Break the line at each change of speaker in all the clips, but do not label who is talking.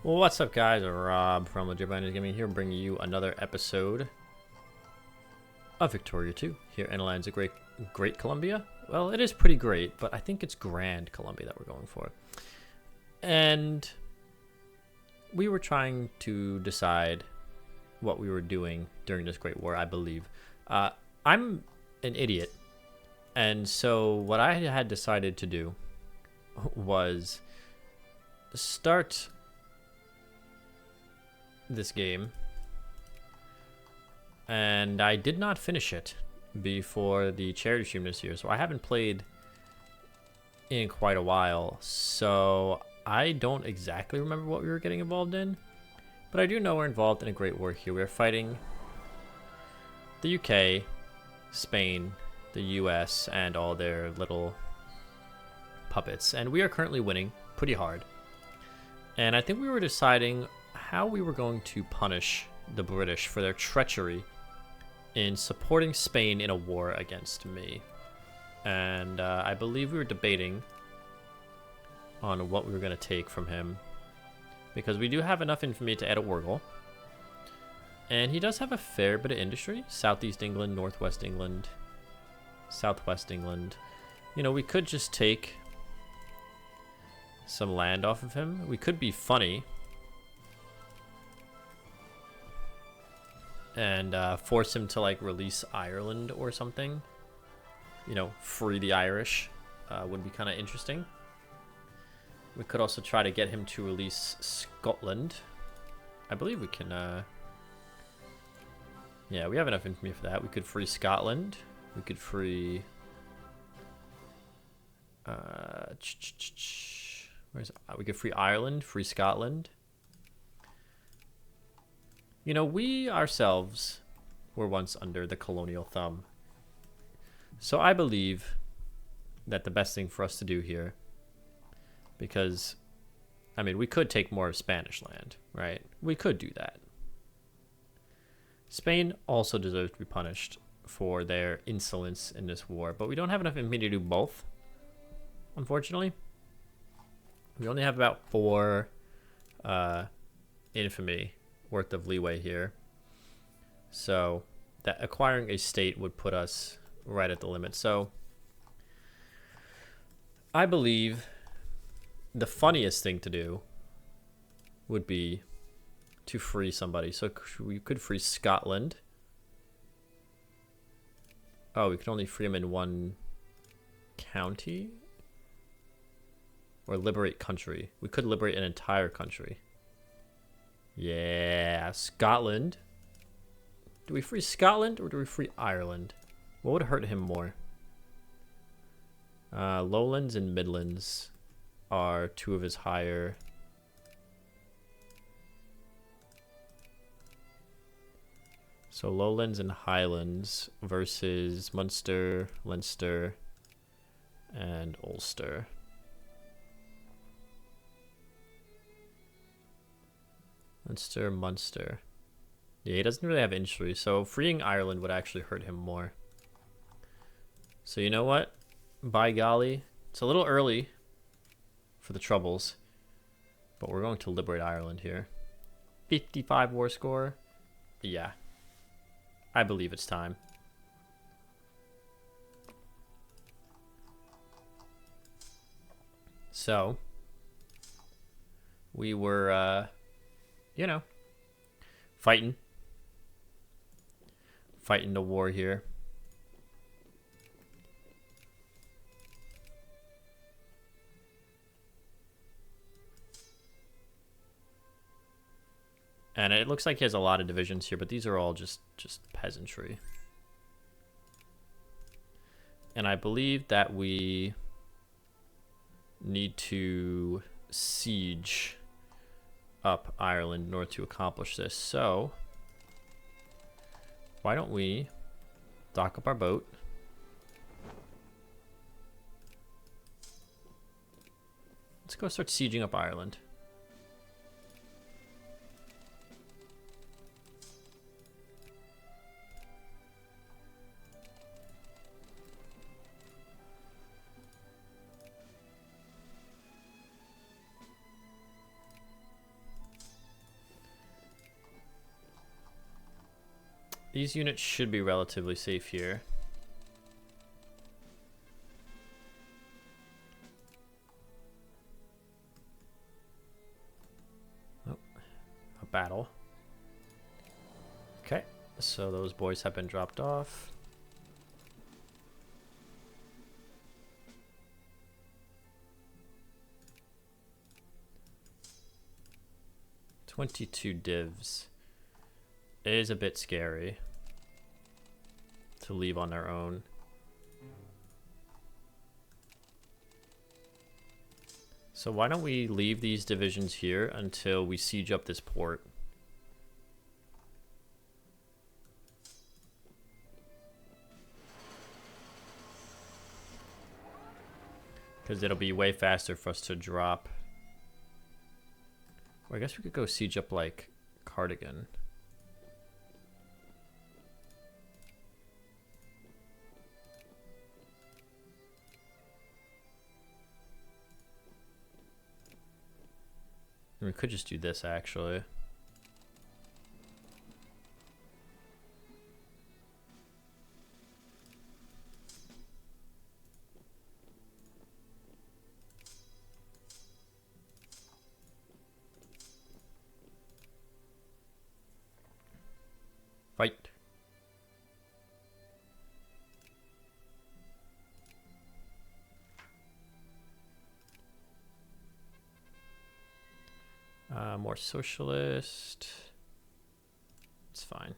Well, what's up, guys? Rob from Legit Binders Gaming here, bringing you another episode of Victoria 2 here in the lands of Great Colombia. Well, it is pretty great, but I think it's Grand Colombia that we're going for. And we were trying to decide what we were doing during this Great War, I believe. I'm an idiot, and so what I had decided to do was start this game, and I did not finish it before the charity stream this year, so I haven't played in quite a while, so I don't exactly remember what we were getting involved in, but I do know we're involved in a great war here. We're fighting the UK, Spain, the US, and all their little puppets, and we are currently winning pretty hard. And I think we were deciding how we were going to punish the British for their treachery in supporting Spain in a war against me. And I believe we were debating on what we were going to take from him, because we do have enough infamy to add a Wurgle. And he does have a fair bit of industry. Southeast England, Northwest England, Southwest England. You know, we could just take some land off of him. We could be funny and force him to like release Ireland or something. You know, free the Irish would be kind of interesting. We could also try to get him to release Scotland. I believe we can. Yeah, we have enough infamy for that. We could free Scotland. We could free. We could free Ireland, free Scotland. You know, we ourselves were once under the colonial thumb. So I believe that the best thing for us to do here, because, I mean, we could take more of Spanish land, right? We could do that. Spain also deserves to be punished for their insolence in this war, but we don't have enough infamy to do both, unfortunately. We only have about 4 infamy worth of leeway here, so that acquiring a state would put us right at the limit. So I believe the funniest thing to do would be to free somebody. So we could free Scotland. Oh, we can only free them in one county, or liberate country. We could liberate an entire country. Yeah, Scotland. Do we free Scotland or do we free Ireland? What would hurt him more? Lowlands and Midlands are 2 of his higher. So Lowlands and Highlands versus Munster, Leinster, and Ulster. Munster. Yeah, he doesn't really have industry, so freeing Ireland would actually hurt him more. So you know what? By golly, it's a little early for the Troubles, but we're going to liberate Ireland here. 55 war score. Yeah, I believe it's time. So we were you know, fighting the war here. And it looks like he has a lot of divisions here, but these are all just peasantry. And I believe that we need to siege up Ireland in order to accomplish this. So why don't we dock up our boat, let's go start sieging up Ireland. These units should be relatively safe here. Oh, a battle. Okay, so those boys have been dropped off. "22 divs." It is a bit scary to leave on their own. So why don't we leave these divisions here until we siege up this port? Because it'll be way faster for us to drop. Or I guess we could go siege up like Cardigan. We could just do this actually. Fight. More socialist. It's fine.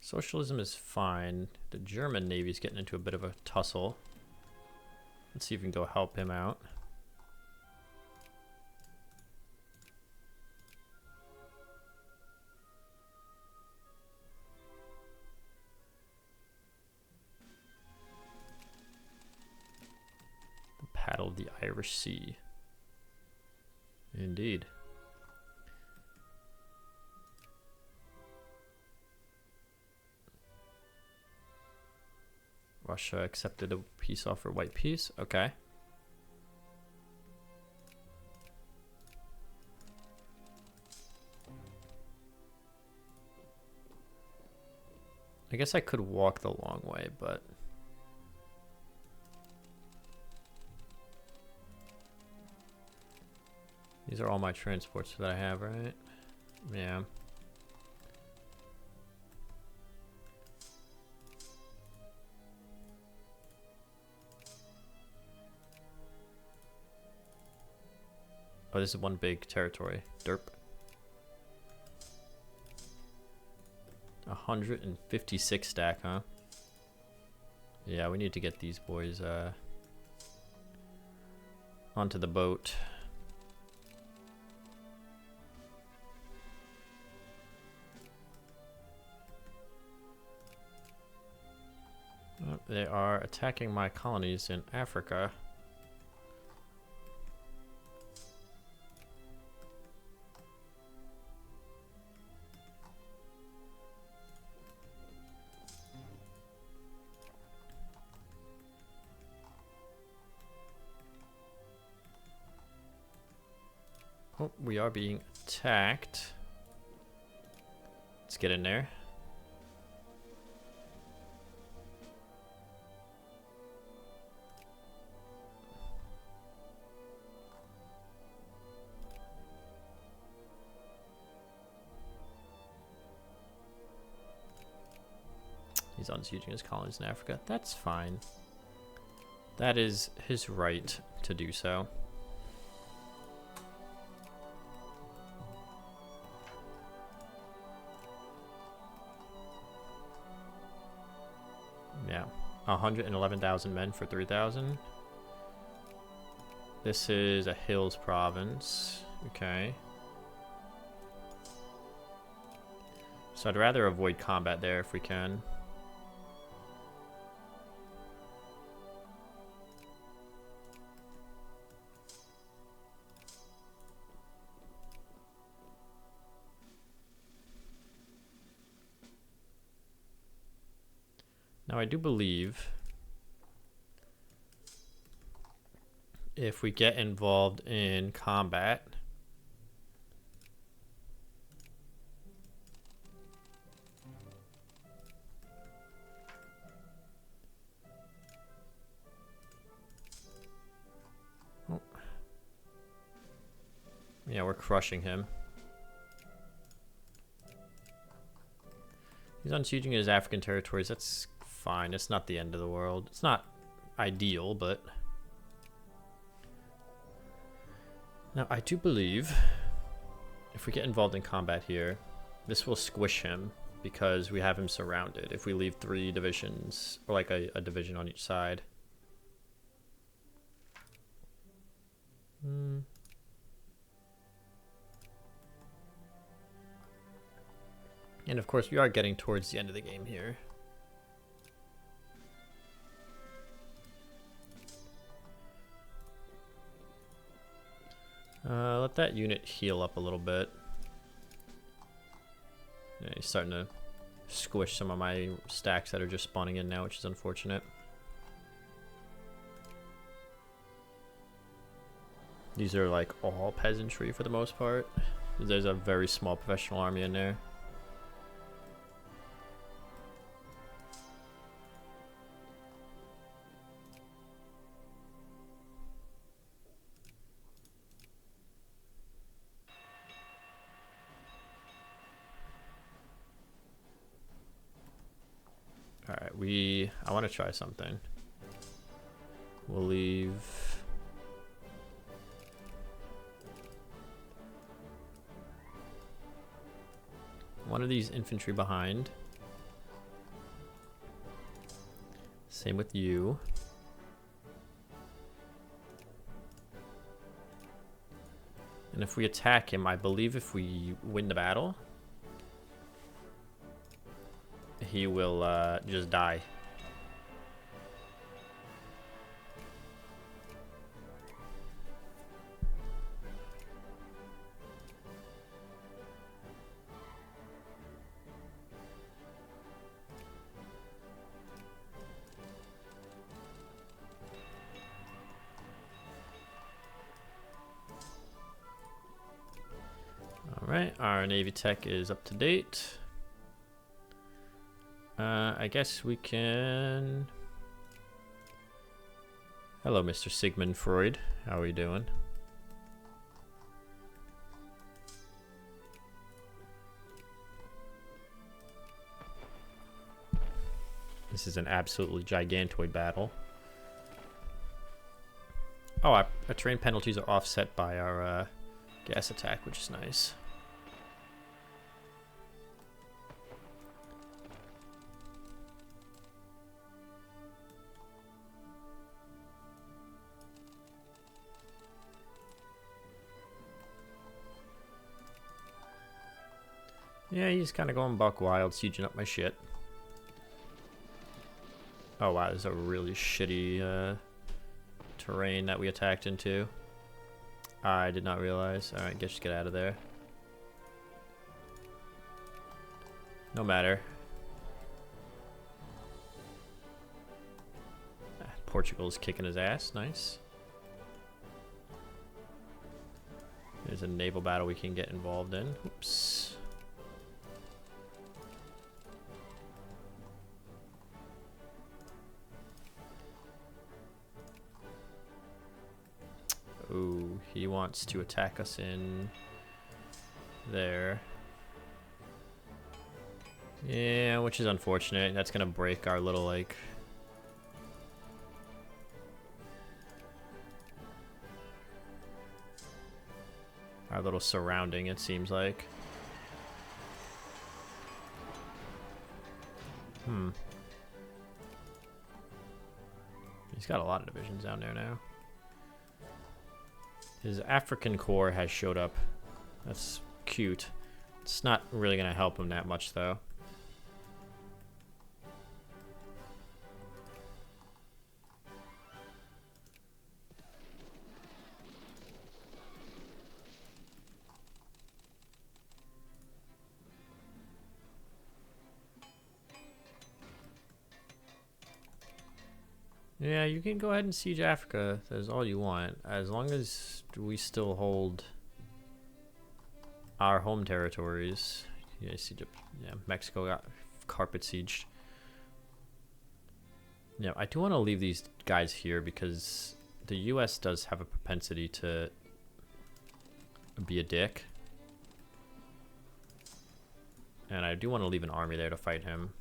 Socialism is fine. The German Navy's getting into a bit of a tussle. Let's see if we can go help him out. The Paddle of the Irish Sea. Indeed. Russia accepted a peace offer, white peace. Okay. I guess I could walk the long way, but these are all my transports that I have, right? Yeah. Oh, this is one big territory. Derp. 156 stack, huh? Yeah, we need to get these boys onto the boat. Oh, they are attacking my colonies in Africa. Oh, we are being attacked. Let's get in there. He's unsieging his colonies in Africa. That's fine. That is his right to do so. Yeah, 111,000 men for 3,000. This is a hills province. Okay. So I'd rather avoid combat there if we can. Now I do believe if we get involved in combat, Yeah, we're crushing him. He's unsieging his African territories. That's fine. It's not the end of the world. It's not ideal, but... Now, I do believe if we get involved in combat here, this will squish him because we have him surrounded. If we leave 3 divisions, or like a division on each side. And of course, we are getting towards the end of the game here. Let that unit heal up a little bit. Yeah, he's starting to squish some of my stacks that are just spawning in now, which is unfortunate. These are like all peasantry for the most part. There's a very small professional army in there. Alright, I want to try something. We'll leave... one of these infantry behind. Same with you. And if we attack him, I believe if we win the battle, he will just die. Alright, our Navy tech is up to date. I guess we can... Hello, Mr. Sigmund Freud. How are you doing? This is an absolutely gigantoid battle. Oh, our terrain penalties are offset by our gas attack, which is nice. Yeah, he's kind of going buck wild, sieging up my shit. Oh wow, this is a really shitty terrain that we attacked into. I did not realize. Alright, just get out of there. No matter. Portugal's kicking his ass, nice. There's a naval battle we can get involved in. Oops. Ooh, he wants to attack us in there. Yeah, which is unfortunate. That's gonna break our little, like... our little surrounding, it seems like. He's got a lot of divisions down there now. His African Corps has showed up. That's cute. It's not really going to help him that much, though. Yeah, you can go ahead and siege Africa. That's all you want. As long as we still hold our home territories. Yeah, Mexico got carpet sieged. Yeah, I do want to leave these guys here because the U.S. does have a propensity to be a dick. And I do want to leave an army there to fight him.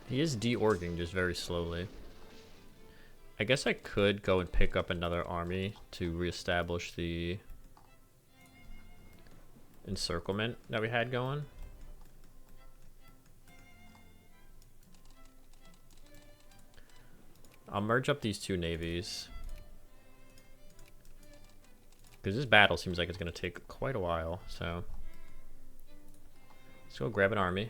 He is de-orging just very slowly. I guess I could go and pick up another army to reestablish the encirclement that we had going. I'll merge up these two navies. Because this battle seems like it's going to take quite a while, so let's go grab an army.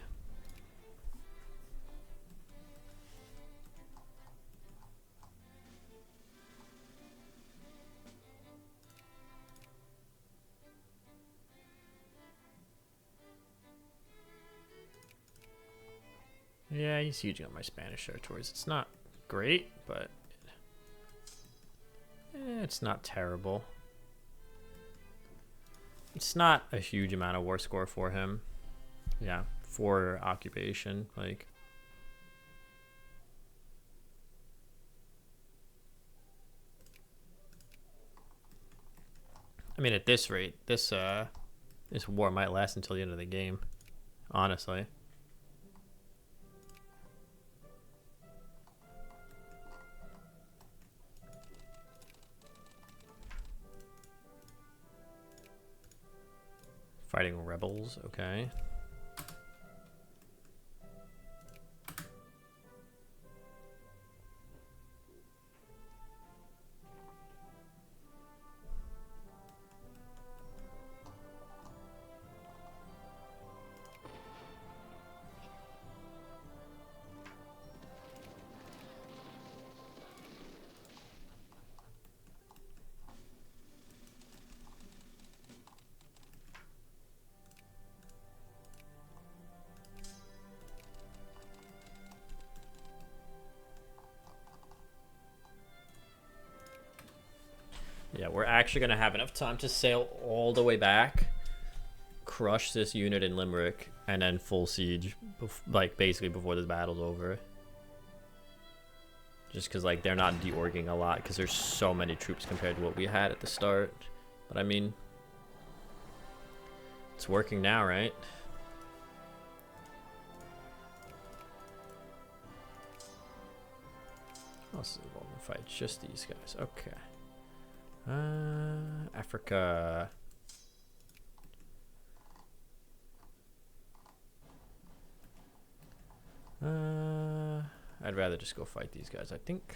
Yeah, he's sieging on my Spanish territories. It's not great, but it's not terrible. It's not a huge amount of war score for him. Yeah, for occupation, like. I mean, at this rate, this war might last until the end of the game, honestly. Fighting rebels, okay. Yeah, we're actually going to have enough time to sail all the way back, crush this unit in Limerick, and then full siege, like, basically before this battle's over. Just because, like, they're not de-orging a lot, because there's so many troops compared to what we had at the start. But, I mean, it's working now, right? Oh, this is a Roman fight. Just these guys. Okay. Africa. I'd rather just go fight these guys, I think.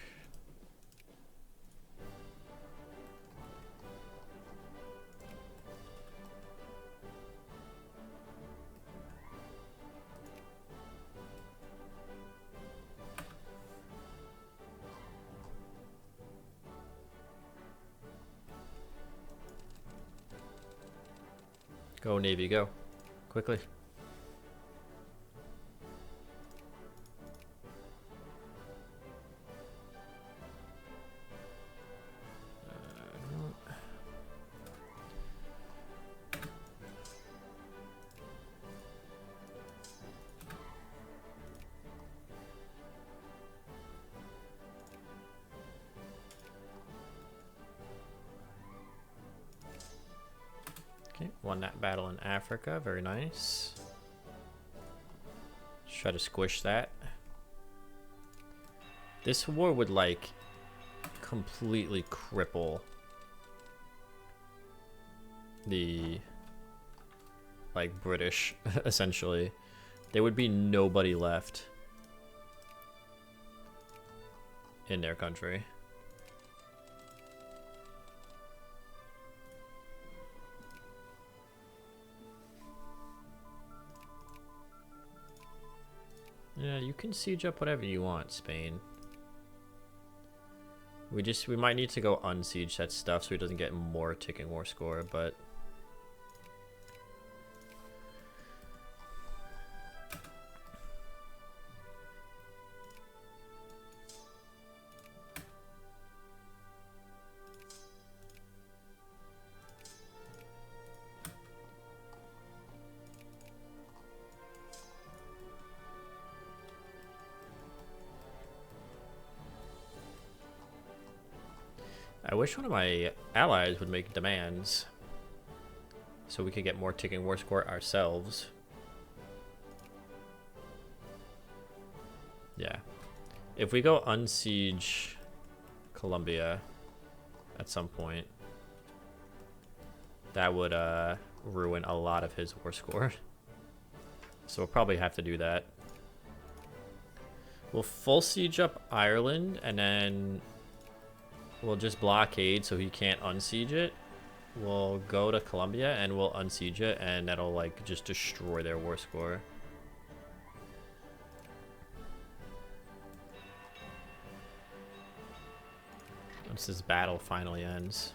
Go, Navy, go. Quickly. Okay, won that battle in Africa. Very nice. Let's try to squish that. This war would, like, completely cripple the, like, British, essentially. There would be nobody left in their country. Yeah, you can siege up whatever you want, Spain. We might need to go unsiege that stuff so he doesn't get more ticking war score, but I wish one of my allies would make demands so we could get more ticking war score ourselves. Yeah. If we go unsiege Colombia at some point, that would ruin a lot of his war score. So we'll probably have to do that. We'll full siege up Ireland, and then we'll just blockade so he can't unsiege it. We'll go to Colombia and we'll unsiege it, and that'll like just destroy their war score. Once this battle finally ends.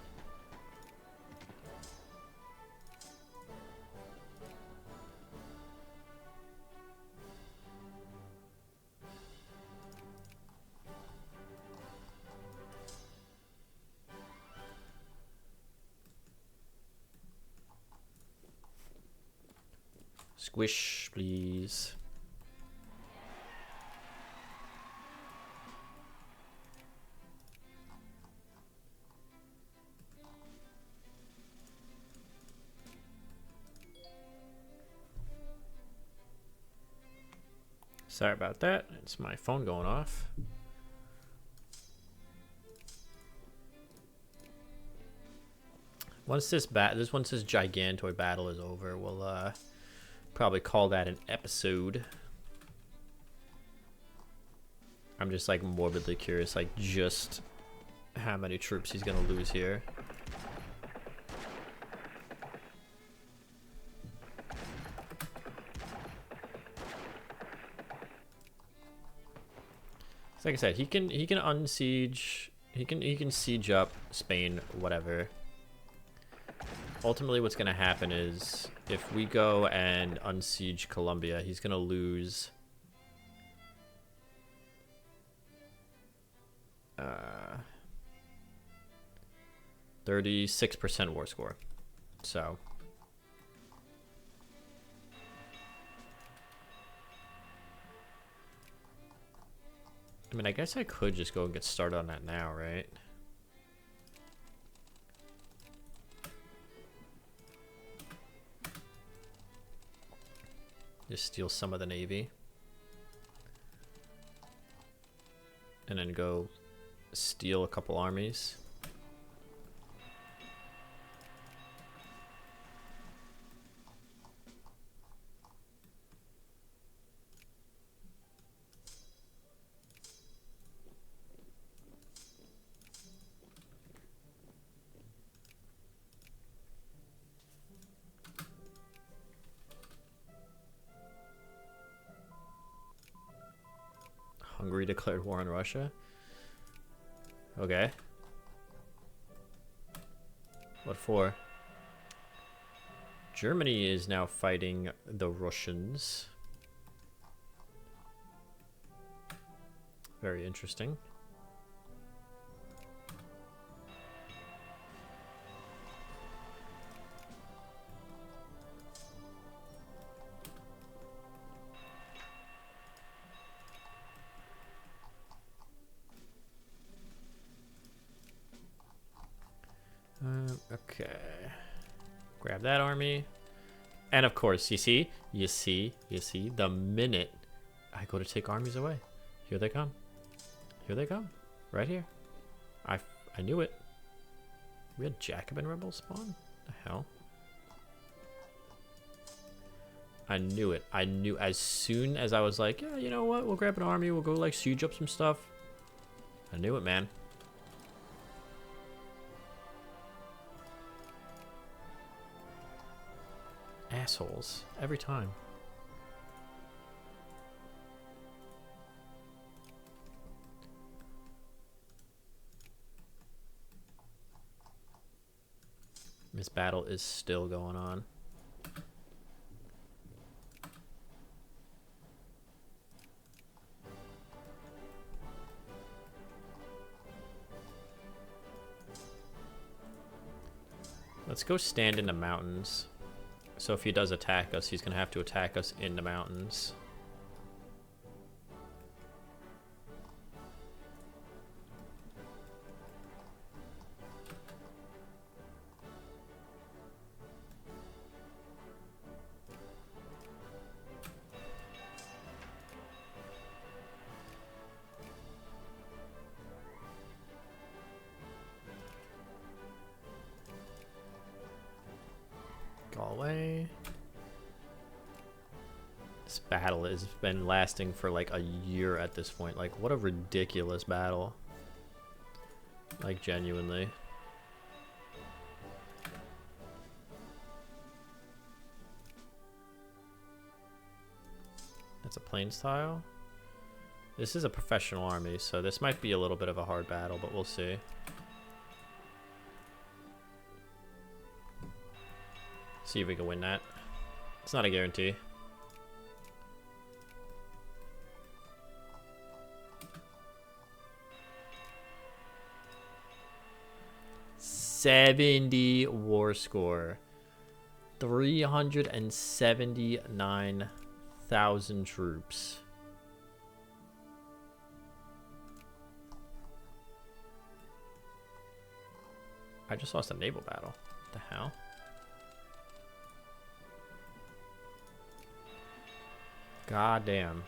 Squish, please. Sorry about that. It's my phone going off. Once this gigantoid battle is over, we'll probably call that an episode. I'm just like morbidly curious, like just how many troops he's gonna lose here. Like I said, he can unsiege, he can siege up Spain, whatever. Ultimately, what's gonna happen is if we go and unsiege Colombia, he's gonna lose 36% war score. So I mean, I guess I could just go and get started on that now, right? Just steal some of the navy. And then go steal a couple armies. Hungary declared war on Russia. Okay. What for? Germany is now fighting the Russians. Very interesting. Okay. Grab that army. And of course, you see, the minute I go to take armies away, here they come. Here they come. Right here. I knew it. We had Jacobin rebels spawn? The hell? I knew it. I knew as soon as I was like, yeah, you know what? We'll grab an army. We'll go like siege up some stuff. I knew it, man. Assholes. Every time. This battle is still going on. Let's go stand in the mountains. So if he does attack us, he's going to have to attack us in the mountains. this battle has been lasting for like a year at this point. Like, what a ridiculous battle. Like, genuinely. That's a plains tile. This is a professional army, so this might be a little bit of a hard battle, but we'll see. See if we can win that. It's not a guarantee. $70 war score. 379,000 troops. I just lost a naval battle. What the hell? God damn.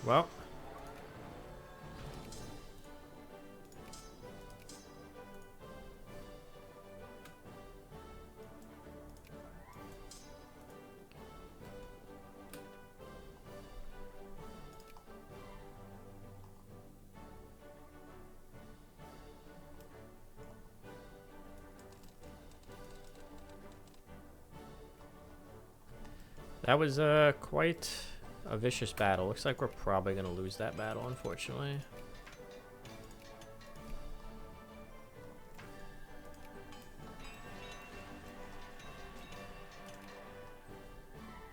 Well. That was quite a vicious battle. Looks like we're probably going to lose that battle, unfortunately.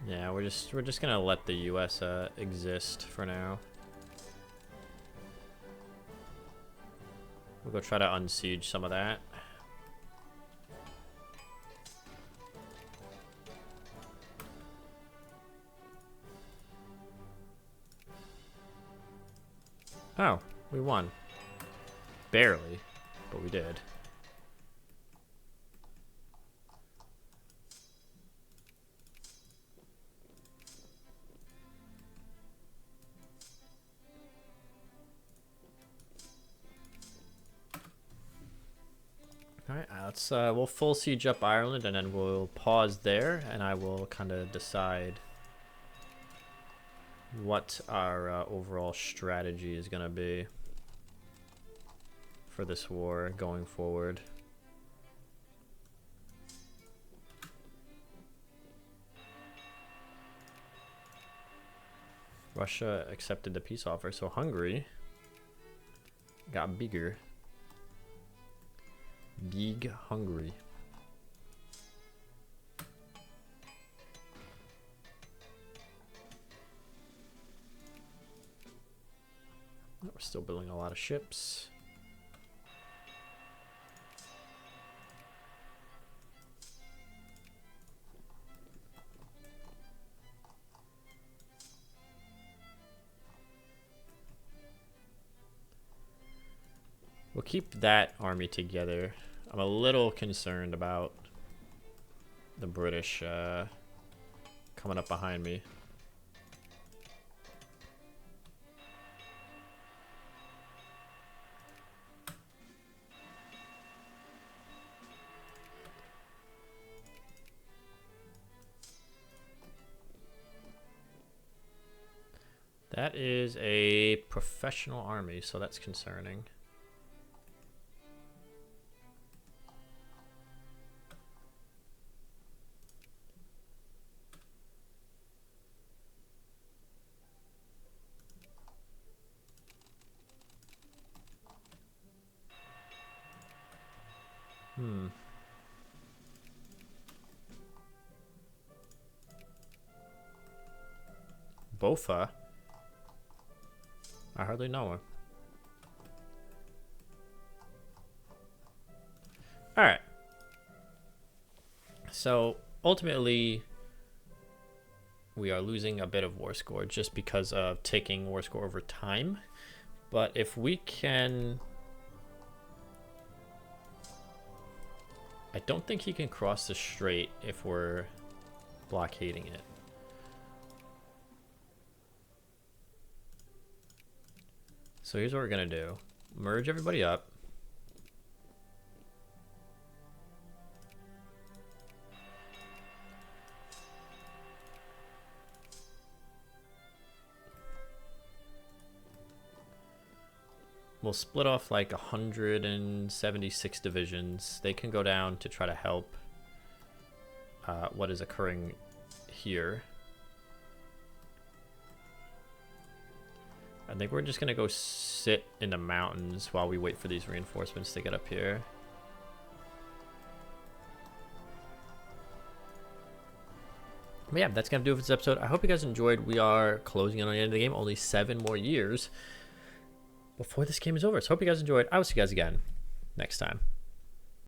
Yeah, we're just going to let the US exist for now. We'll go try to unsiege some of that. Oh, we won. Barely, but we did. All right, let's we'll full siege up Ireland, and then we'll pause there, and I will kind of decide what our overall strategy is going to be for this war going forward. Russia accepted the peace offer, so Hungary got bigger. Big Hungary. We're still building a lot of ships. We'll keep that army together. I'm a little concerned about the British coming up behind me. That is a professional army, so that's concerning. Bofa? I hardly know her. Alright. So, ultimately, we are losing a bit of war score just because of taking war score over time. But if we can... I don't think he can cross the strait if we're blockading it. So here's what we're gonna do. Merge everybody up. We'll split off like 176 divisions. They can go down to try to help what is occurring here. I think we're just gonna go sit in the mountains while we wait for these reinforcements to get up here. But yeah, that's gonna do it for this episode. I hope you guys enjoyed. We are closing in on the end of the game. Only 7 more years before this game is over. So hope you guys enjoyed. I will see you guys again next time.